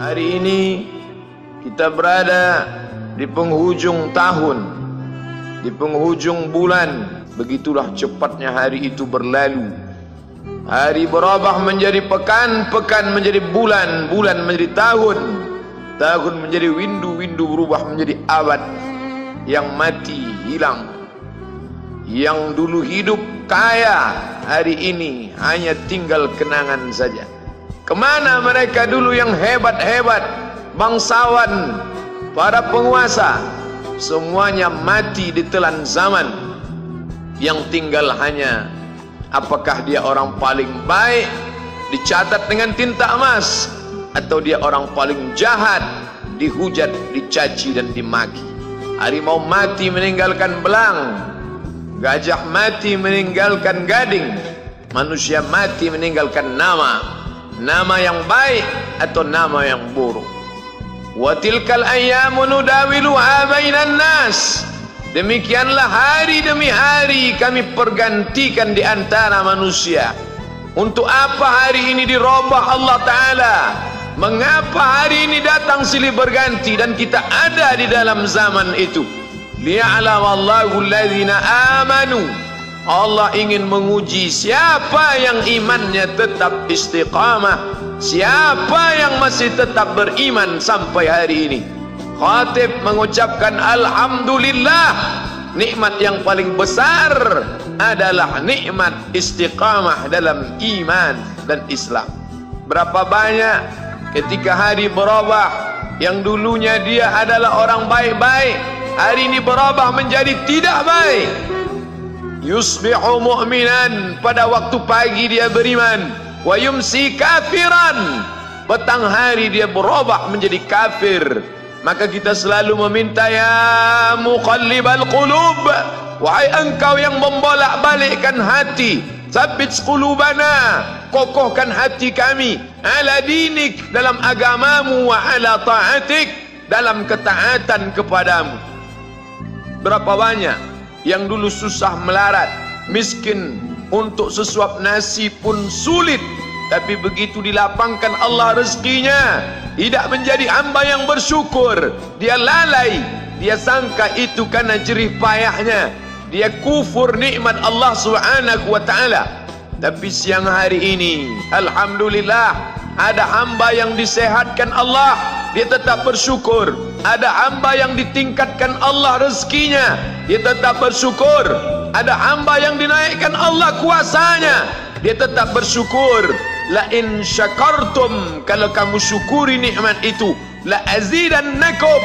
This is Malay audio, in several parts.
Hari ini kita berada di penghujung tahun, di penghujung bulan. Begitulah cepatnya hari itu berlalu. Hari berubah menjadi pekan, pekan menjadi bulan, bulan menjadi tahun, tahun menjadi windu, windu berubah menjadi abad. Yang mati hilang, yang dulu hidup kaya hari ini hanya tinggal kenangan saja. Kemana mereka dulu yang hebat-hebat, bangsawan, para penguasa? Semuanya mati ditelan zaman. Yang tinggal hanya apakah dia orang paling baik, dicatat dengan tinta emas, atau dia orang paling jahat, dihujat, dicaci dan dimaki. Harimau mati meninggalkan belang, gajah mati meninggalkan gading, manusia mati meninggalkan nama. Nama yang baik atau nama yang buruk. Wa tilkal ayyamu nudawiluha bainan nas. Demikianlah hari demi hari kami pergantikan di antara manusia. Untuk apa hari ini dirubah Allah Ta'ala? Mengapa hari ini datang silih berganti dan kita ada di dalam zaman itu? Liya'lamallahu alladhina amanu. Allah ingin menguji siapa yang imannya tetap istiqamah, siapa yang masih tetap beriman sampai hari ini. Khatib mengucapkan alhamdulillah, nikmat yang paling besar adalah nikmat istiqamah dalam iman dan Islam. Berapa banyak ketika hari berubah, yang dulunya dia adalah orang baik-baik, hari ini berubah menjadi tidak baik. Yusbihu mu'minan, pada waktu pagi dia beriman, wa yumsi kafiran, petang hari dia berubah menjadi kafir. Maka kita selalu meminta, ya muqallibal qulub, wahai engkau yang membolak-balikkan hati, tsabbit qulubana, kokohkan hati kami, ala dinik, dalam agamamu, wa ala ta'atik, dalam ketaatan kepadamu. Berapa banyak yang dulu susah melarat, miskin, untuk sesuap nasi pun sulit, tapi begitu dilapangkan Allah rezekinya, tidak menjadi hamba yang bersyukur. Dia lalai, dia sangka itu karena jerih payahnya, dia kufur nikmat Allah Subhanahu wa ta'ala. Tapi siang hari ini alhamdulillah, ada hamba yang disehatkan Allah, dia tetap bersyukur. Ada hamba yang ditingkatkan Allah rezekinya, dia tetap bersyukur. Ada hamba yang dinaikkan Allah kuasanya, dia tetap bersyukur. La in syakartum, kalau kamu syukuri nikmat itu, la azidannakum,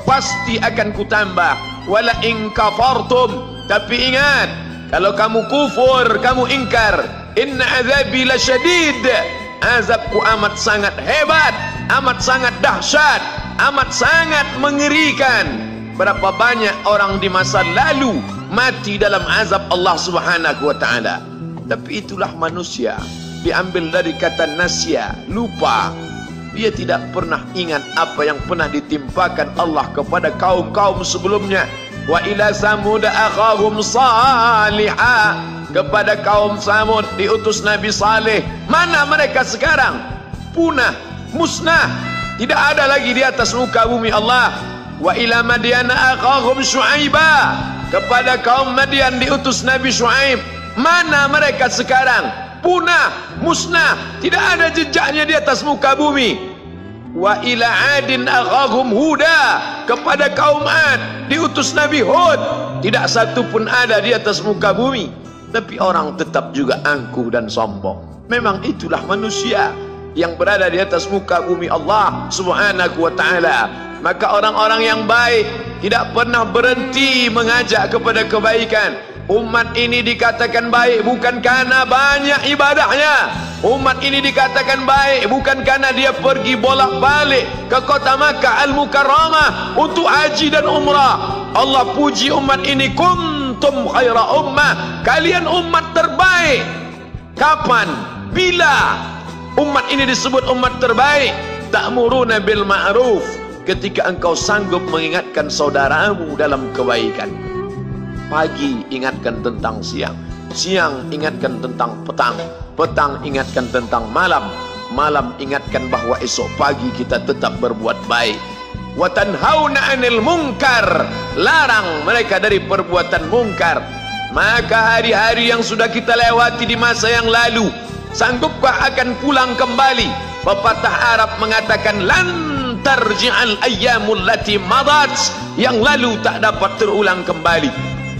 pasti akan kutambah. Wala in kafartum, tapi ingat, kalau kamu kufur, kamu ingkar, inna azabi lasyadid, azabku amat sangat hebat, amat sangat dahsyat, amat sangat mengerikan. Berapa banyak orang di masa lalu mati dalam azab Allah Subhanahu wa ta'ala. Tapi itulah manusia, diambil dari kata nasya, lupa. Dia tidak pernah ingat apa yang pernah ditimpakan Allah kepada kaum-kaum sebelumnya. Wa ila samud akhahum salihah, kepada kaum Samud diutus Nabi Saleh. Mana mereka sekarang? Punah, musnah, tidak ada lagi di atas muka bumi Allah. Wa ila Madyana akhahum Syuaiba, kepada kaum Madian diutus Nabi Syuaib. Mana mereka sekarang? Punah, musnah, tidak ada jejaknya di atas muka bumi. Wa ila Adin akhahum Huda, kepada kaum Ad diutus Nabi Hud. Tidak satu pun ada di atas muka bumi. Tapi orang tetap juga angkuh dan sombong. Memang itulah manusia yang berada di atas muka bumi Allah Subhanahu wa ta'ala. Maka orang-orang yang baik tidak pernah berhenti mengajak kepada kebaikan. Umat ini dikatakan baik bukan karena banyak ibadahnya. Umat ini dikatakan baik bukan karena dia pergi bolak-balik ke kota Makkah Al-Mukarramah untuk haji dan umrah. Allah puji umat ini, kuntum khaira ummah, kalian umat terbaik. Kapan? Bila umat ini disebut umat terbaik? Ta'muruna bil ma'ruf, ketika engkau sanggup mengingatkan saudaramu dalam kebaikan. Pagi ingatkan tentang siang, siang ingatkan tentang petang, petang ingatkan tentang malam, malam ingatkan bahwa esok pagi kita tetap berbuat baik. Wa tanhauna 'anil munkar, larang mereka dari perbuatan mungkar. Maka hari-hari yang sudah kita lewati di masa yang lalu, sanggupkah akan pulang kembali? Pepatah Arab mengatakan lan tarji'al ayyamul lati madat, yang lalu tak dapat terulang kembali.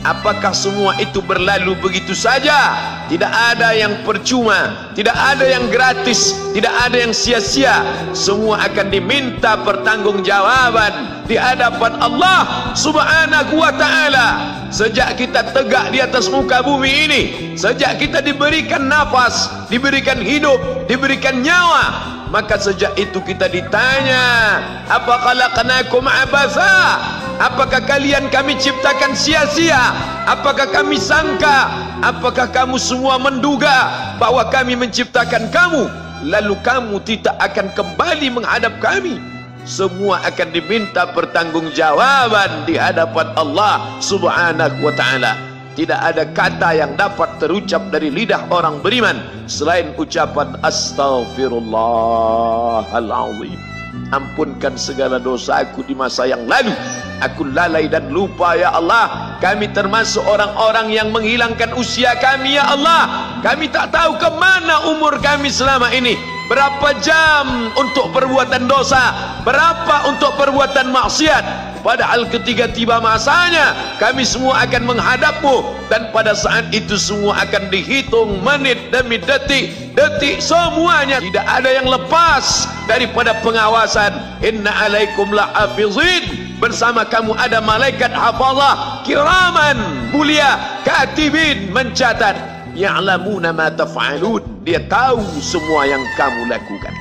Apakah semua itu berlalu begitu saja? Tidak ada yang percuma, tidak ada yang gratis, tidak ada yang sia-sia. Semua akan diminta pertanggungjawaban di hadapan Allah Subhanahu wa ta'ala. Sejak kita tegak di atas muka bumi ini, sejak kita diberikan nafas, diberikan hidup, diberikan nyawa, maka sejak itu kita ditanya, apa khalaqnakum abatha? Apakah kalian kami ciptakan sia-sia? Apakah kami sangka? Apakah kamu semua menduga bahwa kami menciptakan kamu lalu kamu tidak akan kembali menghadap kami? Semua akan diminta pertanggungjawaban di hadapan Allah Subhanahu wa ta'ala. Tidak ada kata yang dapat terucap dari lidah orang beriman selain ucapan astaghfirullahalazim. Ampunkan segala dosaku di masa yang lalu. Aku lalai dan lupa ya Allah. Kami termasuk orang-orang yang menghilangkan usia kami ya Allah. Kami tak tahu ke mana umur kami selama ini. Berapa jam untuk perbuatan dosa, berapa untuk perbuatan maksiat. Padahal ketika tiba masanya, kami semua akan menghadapmu, dan pada saat itu semua akan dihitung menit demi detik, detik semuanya. Tidak ada yang lepas daripada pengawasan. Inna alaikum lahafizin, bersama kamu ada malaikat hafazah kiraman mulia, katibin mencatat, ya'lamuna ma taf'alun, dia tahu semua yang kamu lakukan.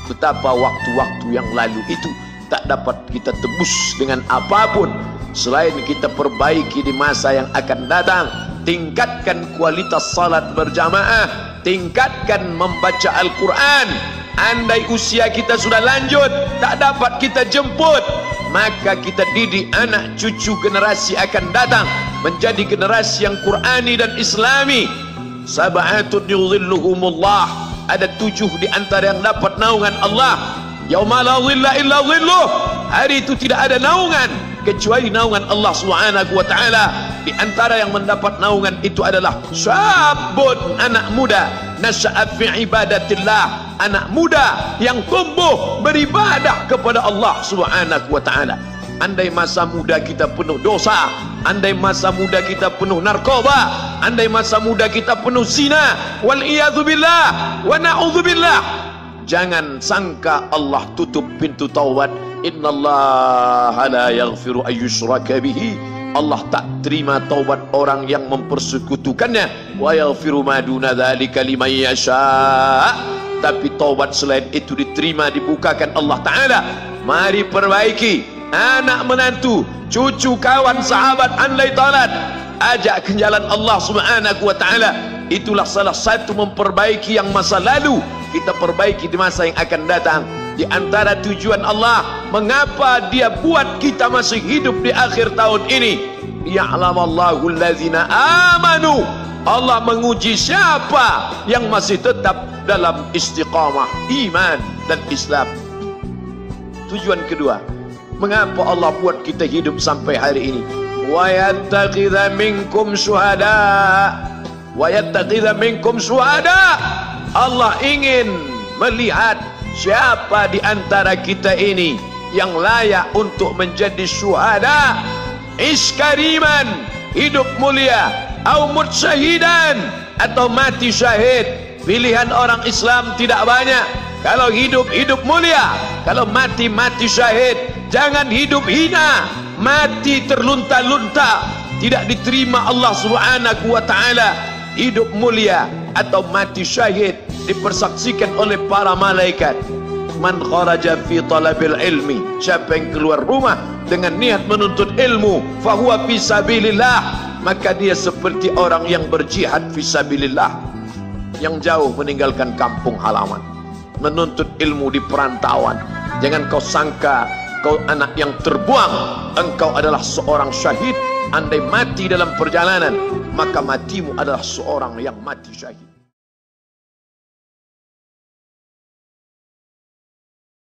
Betapa waktu-waktu yang lalu itu tak dapat kita tebus dengan apapun selain kita perbaiki di masa yang akan datang. Tingkatkan kualitas salat berjamaah, tingkatkan membaca Al-Quran. Andai usia kita sudah lanjut, tak dapat kita jemput, maka kita didik anak cucu generasi akan datang menjadi generasi yang Qurani dan Islami. Sab'atun yudhilluhumullah, ada 7 di antara yang dapat naungan Allah. Yauma la dhilla illa dhilluh, hari itu tidak ada naungan kecuali naungan Allah Subhanahu wa ta'ala. Di antara yang mendapat naungan itu adalah syabun, anak muda, nasya'a fi ibadatillah, anak muda yang tumbuh beribadah kepada Allah Subhanahu wa ta'ala. Andai masa muda kita penuh dosa, andai masa muda kita penuh narkoba, andai masa muda kita penuh zina, wal iyadzubillah wa na'udzubillah, jangan sangka Allah tutup pintu taubat. Innallaha la yaghfiru ayyushraka bihi, Allah tak terima taubat orang yang mempersekutukannya. Wa yaghfiru ma duna dzalika liman yasha, tapi taubat selain itu diterima, dibukakan Allah Ta'ala. Mari perbaiki anak menantu, cucu, kawan, sahabat, andai talat, ajak ke jalan Allah Subhanahu wa ta'ala. Itulah salah satu memperbaiki yang masa lalu, kita perbaiki di masa yang akan datang. Di antara tujuan Allah mengapa dia buat kita masih hidup di akhir tahun ini, ya'lamallahu allazina amanu, Allah menguji siapa yang masih tetap dalam istiqamah iman dan Islam. Tujuan kedua, mengapa Allah buat kita hidup sampai hari ini? Wa yattakhidha minkum syuhada, wa yattakhidha minkum syuhada, Allah ingin melihat siapa di antara kita ini yang layak untuk menjadi syuhada. Iskariman, hidup mulia, au mut syahidan, atau mati syahid. Pilihan orang Islam tidak banyak. Kalau hidup, hidup mulia. Kalau mati, mati syahid. Jangan hidup hina, mati terlunta-lunta, tidak diterima Allah Subhanahu wa ta'ala. Hidup mulia atau mati syahid dipersaksikan oleh para malaikat. Man kharaja fi talabil ilmi, siapa yang keluar rumah dengan niat menuntut ilmu, fahuwa fi sabilillah, maka dia seperti orang yang berjihad fi sabilillah, yang jauh meninggalkan kampung halaman, menuntut ilmu di perantauan. Jangan kau sangka kau anak yang terbuang, engkau adalah seorang syahid. Andai mati dalam perjalanan, maka matimu adalah seorang yang mati syahid.